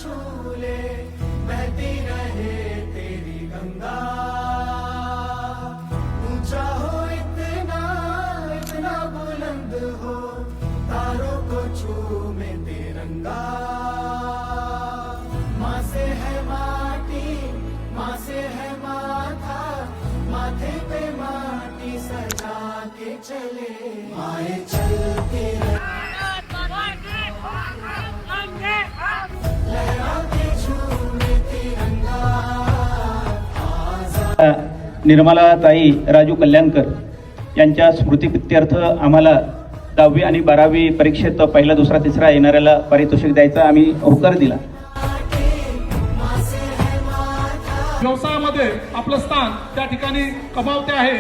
छू ले, बहती रहे तेरी गंगा। ऊंचा हो इतना, इतना बुलंद हो, तारों को चूमे तिरंगा। माँ से है माटी, माँ से है माथा, माथे पे माटी सजा के चले, माए चलती लहरा के झूमे तिरंगा। निर्मलाताई राजू कल्याणकर यांच्या स्मृतिप्रित्यर्थ आम्हाला 10वी आणि 12वी परीक्षेत पहिला, दुसरा, तिसरा येणाऱ्याला पारितोषिक द्यायचं आम्ही होकार दिला। व्यवसायामध्ये आपलं स्थान त्या ठिकाणी कमावते आहे।